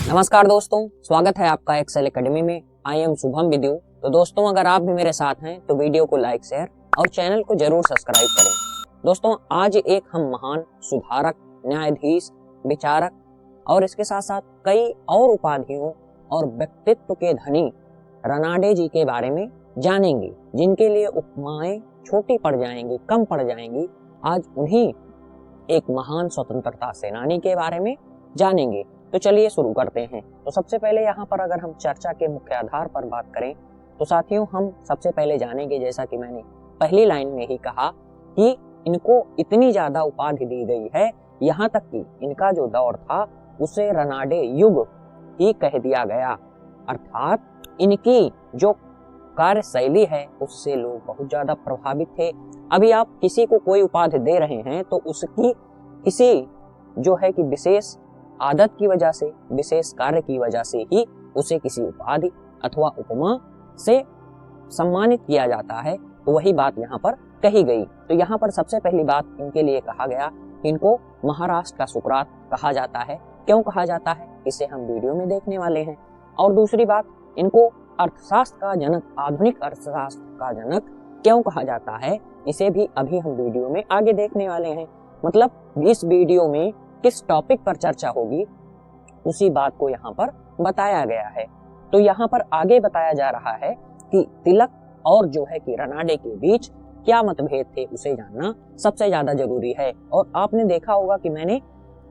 नमस्कार दोस्तों, स्वागत है आपका एक्सेल एकेडमी में। I am Shubham with you. तो दोस्तों, अगर आप भी मेरे साथ हैं तो वीडियो को लाइक, शेयर और चैनल को जरूर सब्सक्राइब करें। दोस्तों, आज एक हम महान सुधारक, न्यायाधीश, विचारक और इसके साथ साथ कई और उपाधियों और व्यक्तित्व के धनी रनाडे जी के बारे में जानेंगे, जिनके लिए उपमाएं छोटी पड़ जाएंगी, कम पड़ जाएंगी। आज उन्हीं एक महान स्वतंत्रता सेनानी के बारे में जानेंगे। तो चलिए शुरू करते हैं। तो सबसे पहले यहाँ पर अगर हम चर्चा के मुख्य आधार पर बात करें तो साथियों, हम सबसे पहले जानेंगे, जैसा कि मैंने पहली लाइन में ही कहा, कि इनको इतनी ज्यादा उपाधि दी गई है, यहाँ तक कि इनका जो दौर था उसे रनाडे युग ही कह दिया गया। अर्थात इनकी जो कार्यशैली है उससे लोग बहुत ज्यादा प्रभावित थे। अभी आप किसी को कोई उपाधि दे रहे हैं तो उसकी किसी जो है कि विशेष आदत की वजह से, विशेष कार्य की वजह से ही उसे किसी उपाधि अथवा उपमा से सम्मानित किया जाता है। तो वही बात यहाँ पर कही गई। तो यहाँ पर सबसे पहली बात इनके लिए कहा गया कि इनको महाराष्ट्र का सुकरात कहा जाता है। क्यों कहा जाता है, इसे हम वीडियो में देखने वाले हैं। और दूसरी बात, इनको अर्थशास्त्र का जनक, आधुनिक अर्थशास्त्र का जनक क्यों कहा जाता है, इसे भी अभी हम वीडियो में आगे देखने वाले हैं। मतलब इस वीडियो में किस टॉपिक पर चर्चा होगी उसी बात को यहाँ पर बताया गया है। तो यहाँ पर आगे बताया जा रहा है कि तिलक और जो है कि रनाडे के बीच क्या मतभेद थे उसे जानना सबसे ज्यादा जरूरी है। और आपने देखा होगा कि मैंने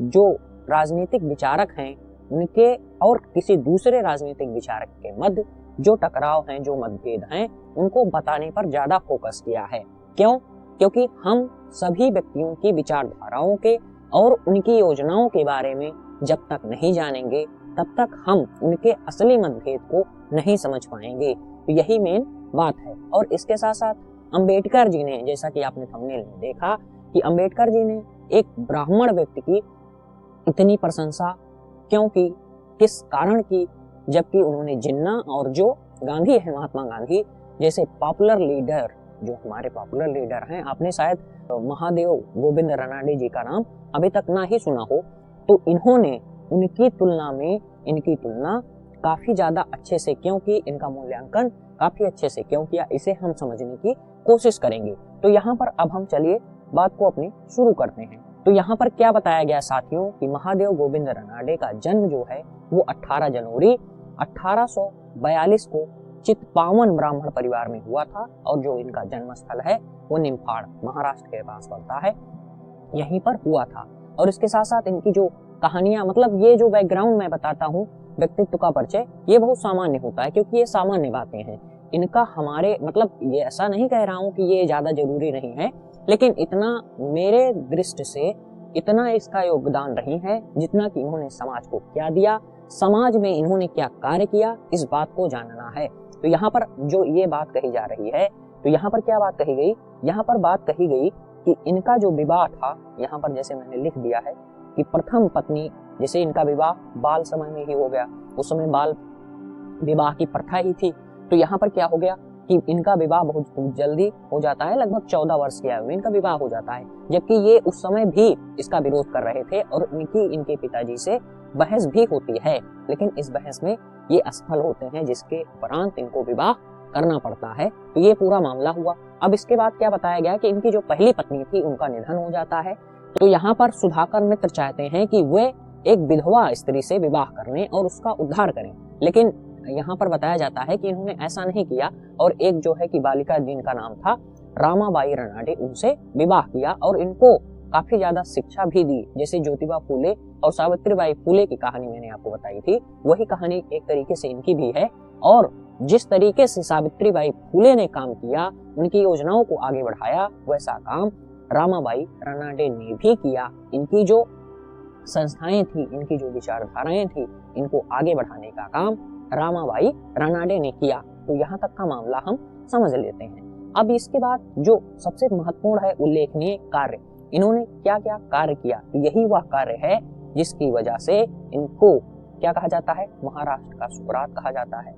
जो राजनीतिक विचारक हैं उनके और किसी दूसरे राजनीतिक विचारक के मध्य जो टकराव हैं, जो मतभेद हैं, उनको बताने पर ज्यादा फोकस किया है। क्यों? क्योंकि हम सभी व्यक्तियों की विचारधाराओं के और उनकी योजनाओं के बारे में जब तक नहीं जानेंगे तब तक हम उनके असली मतभेद को नहीं समझ पाएंगे। तो यही मेन बात है। और इसके साथ साथ अंबेडकर जी ने, जैसा कि आपने थंबनेल में देखा, कि अंबेडकर जी ने एक ब्राह्मण व्यक्ति की इतनी प्रशंसा क्यों की, किस कारण की, जबकि उन्होंने जिन्ना और जो गांधी है, महात्मा गांधी जैसे पॉपुलर लीडर, जो हमारे पॉपुलर लीडर हैं, आपने शायद महादेव गोविंद रनाडे जी का नाम अभी तक ना ही सुना हो, तो इन्होंने उनकी तुलना में इनकी तुलना काफी ज्यादा अच्छे से क्यों की, इनका मूल्यांकन काफी अच्छे से क्यों किया, इसे हम समझने की कोशिश करेंगे। तो यहाँ पर अब हम चलिए बात को अपनी शुरू करते हैं। तो यहाँ पर क्या बताया गया साथियों कि महादेव गोविंद रनाडे का जन्म जो है वो 18 जनवरी 1842 को चित्पावन ब्राह्मण परिवार में हुआ था। और जो इनका जन्म स्थल है वो निम्फाड़, महाराष्ट्र के पास पड़ता है, यहीं पर हुआ था। और इसके साथ साथ इनकी जो कहानियां, मतलब ये जो बैकग्राउंड मैं बताता हूँ, व्यक्तित्व का परिचय, ये बहुत सामान्य होता है क्योंकि ये सामान्य बातें हैं। इनका हमारे, मतलब ये ऐसा नहीं कह रहा हूँ कि ये ज्यादा जरूरी नहीं है, लेकिन इतना मेरे दृष्टि से इतना इसका योगदान रही है जितना कि इन्होंने समाज को क्या दिया, समाज में इन्होंने क्या कार्य किया, इस बात को जानना है। तो यहाँ पर जो ये बात कही जा रही है, तो यहाँ पर क्या बात कही गई, यहाँ पर बात कही गई कि इनका जो विवाह था, यहाँ पर जैसे मैंने लिख दिया है कि प्रथम पत्नी, जैसे इनका विवाह बाल समय में ही हो गया, उस समय बाल विवाह की प्रथा ही थी। तो यहाँ पर क्या हो गया कि इनका विवाह बहुत जल्दी हो जाता है, लगभग 14 वर्ष की आयु में इनका विवाह हो जाता है, जबकि ये उस समय भी इसका विरोध कर रहे थे और इनके पिताजी से बहस भी होती है, लेकिन इस बहस में ये असफल होते हैं, जिसके उपरांत इनको विवाह करना पड़ता है। तो ये पूरा मामला हुआ। अब इसके बाद क्या बताया गया कि इनकी जो पहली पत्नी थी उनका निधन हो जाता है। तो यहाँ पर सुधाकर मित्र चाहते हैं कि वे एक विधवा स्त्री से विवाह करने और उसका उद्धार करें, लेकिन यहाँ पर बताया जाता है कि इन्होंने ऐसा नहीं किया और एक जो है कि बालिका जिनका नाम था रामाबाई रनाडे, उनसे विवाह किया और इनको काफी ज्यादा शिक्षा भी दी। जैसे ज्योतिबा फूले और सावित्रीबाई फूले की कहानी मैंने आपको बताई थी, वही कहानी एक तरीके से इनकी भी है। और जिस तरीके से सावित्रीबाई फूले ने काम किया, उनकी योजनाओं को आगे बढ़ाया, वैसा काम रामाबाई रनाडे ने भी किया। इनकी जो संस्थाएं थी, इनकी जो विचारधाराएं थी, इनको आगे बढ़ाने का काम रामाबाई रनाडे ने किया। तो यहाँ तक का मामला हम समझ लेते हैं। अब इसके बाद जो सबसे महत्वपूर्ण है उल्लेखनीय कार्य, इन्होंने क्या क्या कार्य किया, यही वह कार्य है जिसकी वजह से इनको क्या कहा जाता है, महाराष्ट्र का सुकरात कहा जाता है।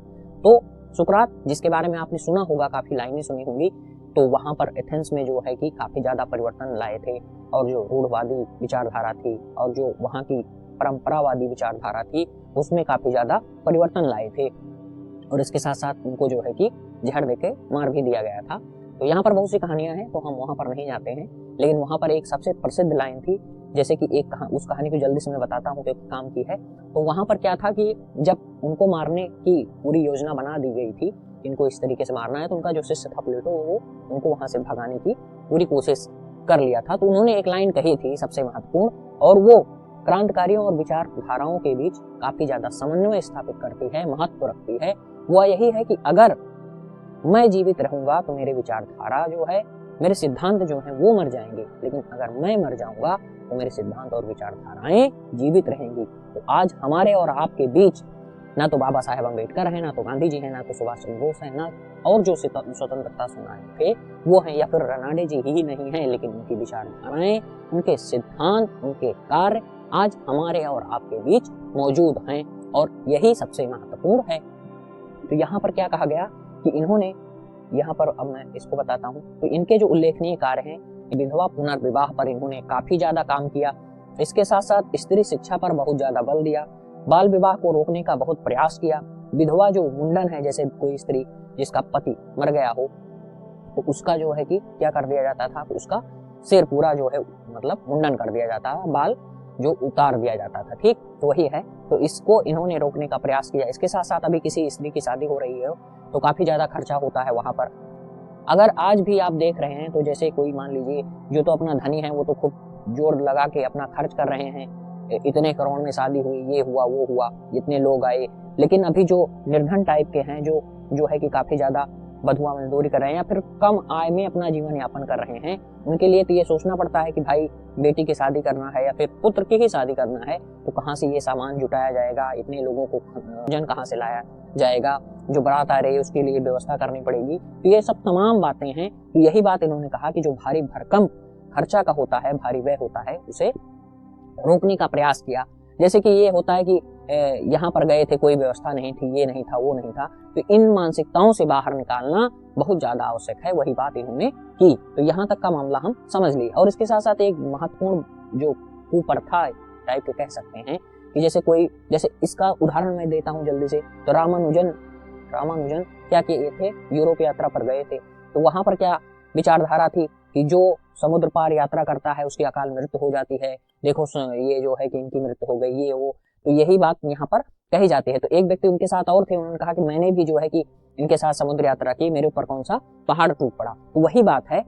तो सुकरात, जिसके बारे में आपने सुना होगा, काफी लाइनें सुनी होंगी, तो वहां पर एथेंस में जो है कि काफी ज्यादा परिवर्तन लाए थे और जो रूढ़वादी विचारधारा थी और जो वहां की परंपरावादी विचारधारा थी उसमें काफी ज्यादा परिवर्तन लाए थे और इसके साथ साथ उनको जो है कि जहर देके मार भी दिया गया था। तो यहाँ पर बहुत सी कहानियां हैं तो हम वहां पर नहीं जाते हैं, लेकिन वहां पर एक सबसे प्रसिद्ध लाइन थी, जैसे कि उस कहानी को जल्दी से मैं बताता हूँ कि काम की है। तो वहां पर क्या था कि जब उनको मारने की पूरी योजना बना दी गई थी, इनको इस तरीके से मारना है, तो उनका जो शिष्य था प्लेटो वो उनको वहां से भगाने की पूरी कोशिश कर लिया था। तो उन्होंने एक लाइन कही थी सबसे महत्वपूर्ण, और वो क्रांतिकारियों और विचारधाराओं के बीच काफी ज्यादा समन्वय स्थापित करती है, महत्व रखती है। वह यही है कि अगर मैं जीवित रहूंगा तो मेरे विचारधारा जो है, मेरे सिद्धांत जो हैं वो मर जाएंगे, लेकिन अगर मैं मर जाऊंगा तो मेरे सिद्धांत और विचारधाराएं जीवित रहेंगी। तो आज हमारे और आपके बीच ना तो बाबा साहेब अम्बेडकर है, ना तो गांधी जी है, ना तो सुभाष चंद्र बोस है, ना और जो स्वतंत्रता सेनानी थे वो हैं, या फिर रनाडे जी ही नहीं है, लेकिन उनकी विचारधाराएं, उनके सिद्धांत, उनके कार्य आज हमारे और आपके बीच मौजूद हैं और यही सबसे महत्वपूर्ण है। तो यहाँ पर क्या कहा गया कि इन्होंने, यहाँ पर अब मैं इसको बताता हूँ, तो इनके जो उल्लेखनीय कार्य हैं, विधवा पुनर्विवाह पर इन्होंने काफी ज्यादा काम किया। इसके साथ साथ स्त्री शिक्षा पर बहुत ज्यादा बल दिया, बाल विवाह को रोकने का बहुत प्रयास किया। विधवा जो मुंडन है, जैसे कोई स्त्री जिसका पति मर गया हो तो उसका जो है कि क्या कर दिया जाता था, उसका सिर पूरा जो है मतलब मुंडन कर दिया जाता है, बाल जो उतार दिया जाता था, ठीक, तो वही है। तो इसको इन्होंने रोकने का प्रयास किया। इसके साथ साथ अभी किसी स्त्री की शादी हो रही है तो काफी ज्यादा खर्चा होता है वहां पर। अगर आज भी आप देख रहे हैं तो जैसे कोई मान लीजिए जो तो अपना धनी है वो तो खूब जोर लगा के अपना खर्च कर रहे हैं, इतने करोड़ में शादी हुई, ये हुआ वो हुआ, इतने लोग आए, लेकिन अभी जो निर्धन टाइप के हैं, जो है कि काफी ज्यादा बधुआ मजदूरी कर रहे हैं या फिर कम आय में अपना जीवन यापन कर रहे हैं, उनके लिए तो ये सोचना पड़ता है कि भाई बेटी की शादी करना है या फिर पुत्र की ही शादी करना है तो कहाँ से ये सामान जुटाया जाएगा, इतने लोगों को भोजन कहाँ से लाया जाएगा, जो बारात आ रही है उसके लिए व्यवस्था करनी पड़ेगी। तो ये सब तमाम बातें हैं। तो यही बात इन्होंने कहा कि जो भारी भरकम खर्चा का होता है, भारी व्यय होता है, उसे रोकने का प्रयास किया। जैसे कि ये होता है कि यहाँ पर गए थे, कोई व्यवस्था नहीं थी, ये नहीं था, वो नहीं था, तो इन मानसिकताओं से बाहर निकालना बहुत ज्यादा आवश्यक है। वही बात इन्होंने की। तो यहाँ तक का मामला हम समझ लिए। और इसके साथ साथ एक महत्वपूर्ण जो कुप्रथा टाइप के कह सकते हैं कि जैसे इसका उदाहरण मैं देता हूँ जल्दी से। तो रामानुजन क्या किए थे, यूरोप यात्रा पर गए थे। तो वहां पर क्या विचारधारा थी कि जो समुद्र पार यात्रा करता है उसकी अकाल मृत्यु हो जाती है, देखो ये जो है कि इनकी मृत्यु हो गई, ये वो। तो यही बात यहाँ पर कही जाती है। तो एक व्यक्ति उनके साथ और थे, उन्होंने कहा कि मैंने भी जो है कि इनके साथ समुद्र यात्रा की, मेरे ऊपर कौन सा पहाड़ टूट पड़ा। तो वही बात है।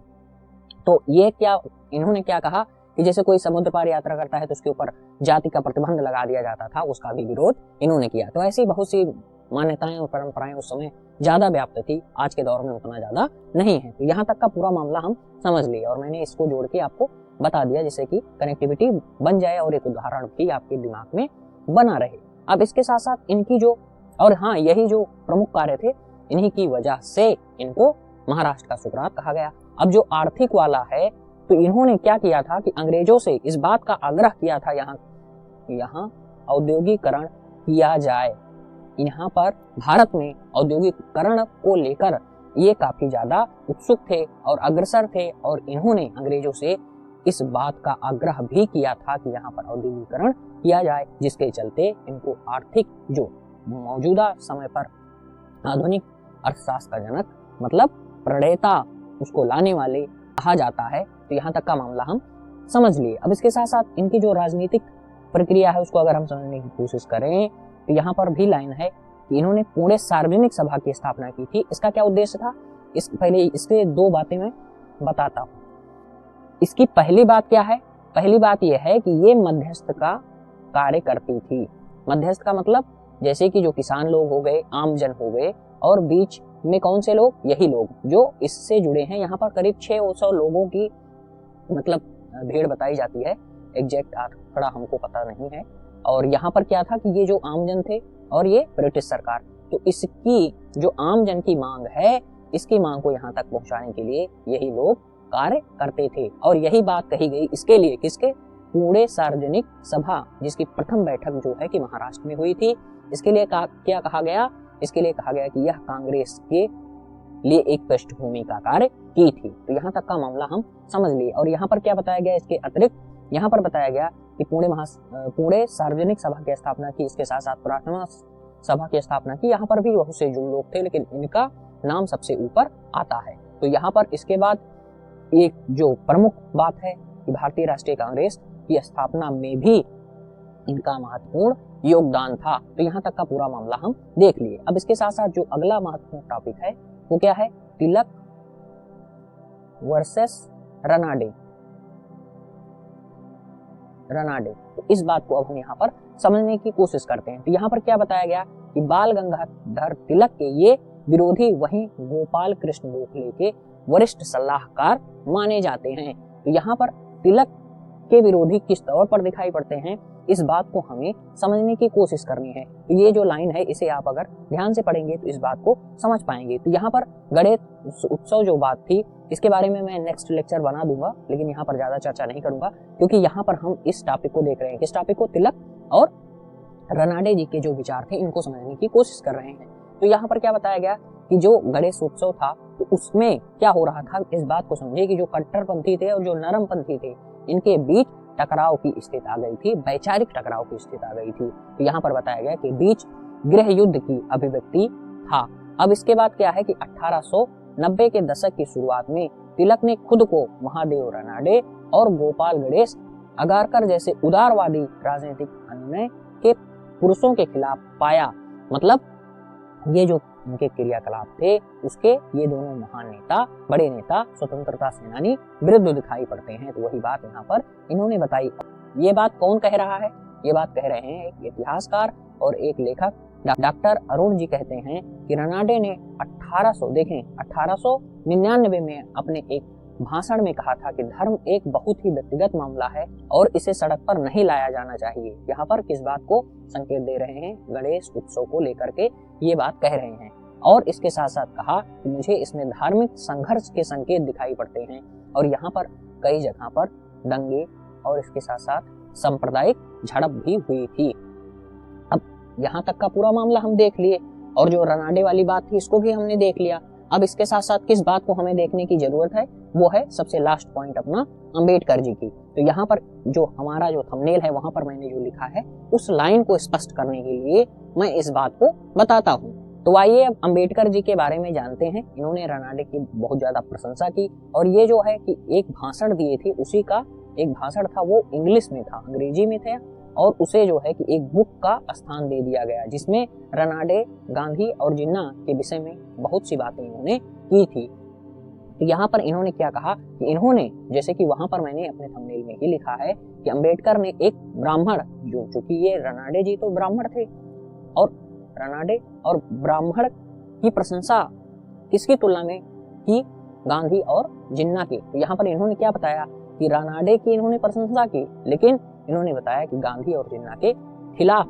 तो ये क्या इन्होंने क्या कहा कि जैसे कोई समुद्र पार यात्रा करता है तो उसके ऊपर जाति का प्रतिबंध लगा दिया जाता था, उसका भी विरोध इन्होंने किया। तो ऐसी बहुत सी मान्यताएं और परंपराएं उस समय ज्यादा व्याप्त थी, आज के दौर में उतना ज्यादा नहीं है। तो यहाँ तक का पूरा मामला हम समझ लिए और मैंने इसको जोड़ के आपको बता दिया जिससे कि कनेक्टिविटी बन जाए और एक उदाहरण भी आपके दिमाग में बना रहे। अब इसके साथ साथ इनकी जो, और हाँ, यही जो प्रमुख कार्य थे, इन्हीं की वजह से इनको महाराष्ट्र का सुकरात कहा गया। अब जो आर्थिक वाला है, तो इन्होंने क्या किया था कि अंग्रेजों से इस बात का आग्रह किया था यहाँ औद्योगिकरण किया जाए। यहाँ पर भारत में औद्योगिकरण को लेकर ये काफी ज्यादा उत्सुक थे और अग्रसर थे और इन्होंने अंग्रेजों से इस बात का आग्रह भी किया था कि यहाँ पर औद्योगिकरण किया जाए, जिसके चलते इनको आर्थिक जो मौजूदा समय पर आधुनिक अर्थशास्त्र का जनक मतलब प्रणेता उसको लाने वाले कहा जाता है। तो यहाँ तक का मामला हम समझ लिए। अब इसके साथ साथ इनकी जो राजनीतिक प्रक्रिया है उसको अगर हम समझने की कोशिश करें तो यहाँ पर भी लाइन है कि इन्होंने पुणे सार्वजनिक सभा की स्थापना की थी। इसका क्या उद्देश्य था, पहले इसके दो बातें मैं बताता हूँ। इसकी पहली बात क्या है, पहली बात यह है कि ये मध्यस्थ का कार्य करती थी। मध्यस्थ का मतलब जैसे कि जो किसान लोग हो गए, आम जन हो गए, और बीच में कौन से लोग, यही लोग जो इससे जुड़े हैं। यहाँ पर करीब 600 लोगों की मतलब भीड़ बताई जाती है, एग्जैक्ट आंकड़ा हमको पता नहीं है। और यहाँ पर क्या था कि ये जो आमजन थे और ये ब्रिटिश सरकार, तो इसकी जो आमजन की मांग है, इसकी मांग को यहाँ तक पहुंचाने के लिए यही लोग कार्य करते थे। और यही बात कही गई इसके लिए, किसके, पुणे सार्वजनिक सभा, जिसकी प्रथम बैठक जो है कि महाराष्ट्र में हुई थी। इसके लिए क्या कहा गया, इसके लिए कहा गया कि यह कांग्रेस के लिए एक पृष्ठभूमि का कार्य की थी। तो यहाँ तक का मामला हम समझ लिए। और यहाँ पर क्या बताया गया, इसके अतिरिक्त यहाँ पर बताया गया कि पुणे सार्वजनिक सभा की स्थापना की, इसके साथ साथ प्रार्थना सभा की स्थापना की। यहाँ पर भी बहुत से जो लोग थे, लेकिन इनका नाम सबसे ऊपर आता है। तो यहाँ पर इसके बाद एक जो प्रमुख बात है कि भारतीय राष्ट्रीय कांग्रेस की स्थापना में भी इनका महत्वपूर्ण योगदान था। तो यहाँ तक का पूरा मामला हम देख लिए। अब इसके साथ साथ जो अगला महत्वपूर्ण टॉपिक है वो क्या है, तिलक वर्सेस रनाडे। तो इस बात को अब हम यहाँ पर समझने की कोशिश करते हैं। तो यहाँ पर क्या बताया गया कि बाल गंगाधर तिलक के ये विरोधी वहीं गोपाल कृष्ण गोखले के वरिष्ठ सलाहकार माने जाते हैं। तो यहाँ पर तिलक के विरोधी किस तौर पर दिखाई पड़ते हैं, इस बात को हमें समझने की कोशिश करनी है। तो ये जो लाइन है इसे आप अगर ध्यान से पढ़ेंगे तो इस बात को समझ पाएंगे। तो यहाँ पर गणेश उत्सव जो बात थी इसके बारे में मैं नेक्स्ट लेक्चर बना दूंगा, लेकिन यहाँ पर ज्यादा चर्चा नहीं करूंगा, क्योंकि यहाँ पर हम इस टॉपिक को देख रहे हैं। किस टॉपिक को, तिलक और रनाडे जी के जो विचार थे इनको समझने की कोशिश कर रहे हैं। तो यहाँ पर क्या बताया गया कि जो गणेश उत्सव था तो उसमें क्या हो रहा था, इस बात को समझिए कि जो कट्टरपंथी थे और जो नरमपंथी थे इनके बीच टकराव की स्थिति आ गई थी, वैचारिक टकराव की स्थिति आ गई थी। तो यहाँ पर बताया गया कि बीच गृह युद्ध की अभिव्यक्ति था। अब इसके बाद क्या है कि 1890 के दशक की शुरुआत में तिलक ने खुद को महादेव रनाडे और गोपाल गणेश अगारकर जैसे उदारवादी राजनीतिक अनुनय के पुरुषों के खिलाफ पाया। मतलब ये जो उनके क्रियाकलाप थे उसके ये दोनों महान नेता, बड़े नेता, स्वतंत्रता सेनानी विरुद्ध दिखाई पड़ते हैं। तो वही बात यहाँ पर इन्होंने बताई। ये बात कौन कह रहा है, ये बात कह रहे हैं एक इतिहासकार और एक लेखक डॉक्टर अरुण जी कहते हैं कि रनाडे ने 1899 में अपने एक भाषण में कहा था कि धर्म एक बहुत ही व्यक्तिगत मामला है और इसे सड़क पर नहीं लाया जाना चाहिए। यहाँ पर किस बात को संकेत दे रहे हैं, गणेश उत्सव को लेकर के ये बात कह रहे हैं। और इसके साथ साथ कहा कि मुझे इसमें धार्मिक संघर्ष के संकेत दिखाई पड़ते हैं और यहाँ पर कई जगह पर दंगे और इसके साथ साथ सांप्रदायिक झड़प भी हुई थी। अब यहाँ तक का पूरा मामला हम देख लिए और जो रनाडे वाली बात थी इसको भी हमने देख लिया। अब इसके साथ साथ किस बात को हमें देखने की जरूरत है, वो है सबसे लास्ट पॉइंट अपना अंबेडकर जी की। तो यहाँ पर जो हमारा जो थंबनेल है वहां पर मैंने जो लिखा है उस लाइन को स्पष्ट करने के लिए मैं इस बात को बताता हूँ। तो आइए अब अंबेडकर जी के बारे में जानते हैं। इन्होंने रनाडे की बहुत ज्यादा प्रशंसा की और ये जो है कि एक भाषण दिए थे, उसी का एक भाषण था वो इंग्लिश में था, अंग्रेजी में थे, और उसे जो है कि एक बुक का स्थान दे दिया गया जिसमें रनाडे, गांधी और जिन्ना के विषय में बहुत सी बातें इन्होंने की थी। तो यहाँ पर इन्होंने क्या कहा कि इन्होंने, जैसे कि वहां पर मैंने अपने थंबनेल में ही लिखा है कि अंबेडकर ने एक ब्राह्मण, जो चूंकि ये रनाडे जी तो ब्राह्मण थे और रनाडे और ब्राह्मण की प्रशंसा किसकी तुलना में की, गांधी और जिन्ना की। तो यहाँ पर इन्होंने क्या बताया कि रनाडे की इन्होंने प्रशंसा की, लेकिन इन्होंने बताया कि गांधी और जिन्ना के खिलाफ,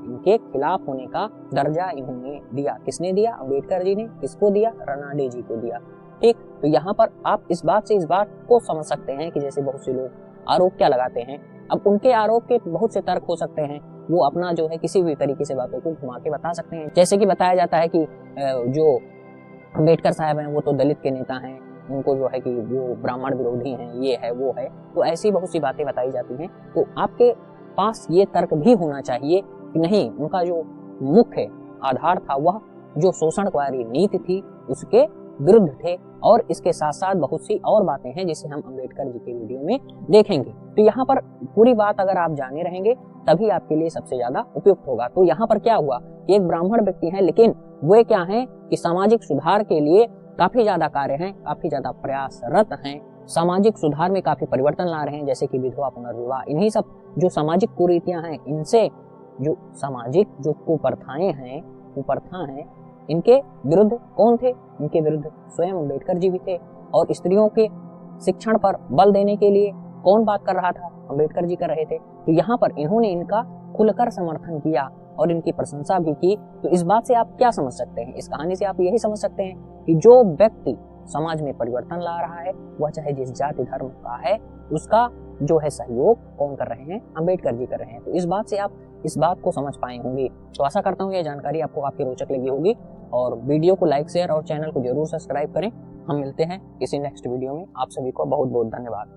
इनके खिलाफ होने का दर्जा इन्होंने दिया। किसने दिया? अंबेडकर जी ने। किसको दिया? रनाडे जी को दिया। ठीक, तो यहाँ पर आप इस बात से इस बात को समझ सकते हैं कि जैसे बहुत से लोग आरोप क्या लगाते हैं, अब उनके आरोप के बहुत से तर्क हो सकते हैं, वो अपना जो है किसी भी तरीके से बातों को घुमा के बता सकते हैं। जैसे कि बताया जाता है कि जो अंबेडकर साहब हैं वो तो दलित के नेता हैं, उनको जो है कि वो ब्राह्मण विरोधी हैं, ये है वो है, तो ऐसी बहुत सी बातें बताई जाती हैं। तो आपके पास ये तर्क भी होना चाहिए कि नहीं, उनका जो मुख्य आधार था वह जो शोषणकारी नीति थी उसके विरुद्ध थे। और इसके साथ साथ बहुत सी और बातें हैं जिसे हम अंबेडकर जी के वीडियो में देखेंगे। तो यहाँ पर पूरी बात अगर आप जाने रहेंगे तभी आपके लिए सबसे ज्यादा उपयुक्त होगा। तो यहाँ पर क्या हुआ, एक ब्राह्मण व्यक्ति हैं, लेकिन वे क्या हैं कि सामाजिक सुधार के लिए काफी ज्यादा कार्य हैं, काफी ज्यादा प्रयासरत हैं, सामाजिक सुधार में काफी परिवर्तन ला रहे हैं, जैसे कि विधवा पुनर्विवाह, इन्हीं सब जो सामाजिक कुरीतियां हैं, इनसे जो सामाजिक जो कुप्रथाएं हैं, कुप्रथा हैं, इनके विरुद्ध कौन थे? इनके विरुद्ध स्वयं अंबेडकर जी भी थे। और स्त्रियों के शिक्षण पर बल देने के लिए कौन बात कर रहा था? अंबेडकर जी कर रहे थे। तो यहाँ पर इन्होंने इनका खुलकर समर्थन किया और इनकी प्रशंसा भी की। तो इस बात से आप क्या समझ सकते हैं? इस कहानी से आप यही समझ सकते हैं कि जो व्यक्ति समाज में परिवर्तन ला रहा है, वह चाहे जिस जाति धर्म का है, उसका जो है सहयोग कौन कर रहे हैं? अंबेडकर जी कर रहे हैं। तो इस बात से आप इस बात को समझ पाए होंगे। तो आशा करता हूँ यह जानकारी आपको काफी रोचक लगी होगी और वीडियो को लाइक, शेयर और चैनल को जरूर सब्सक्राइब करें। हम मिलते हैं किसी नेक्स्ट वीडियो में। आप सभी को बहुत बहुत धन्यवाद।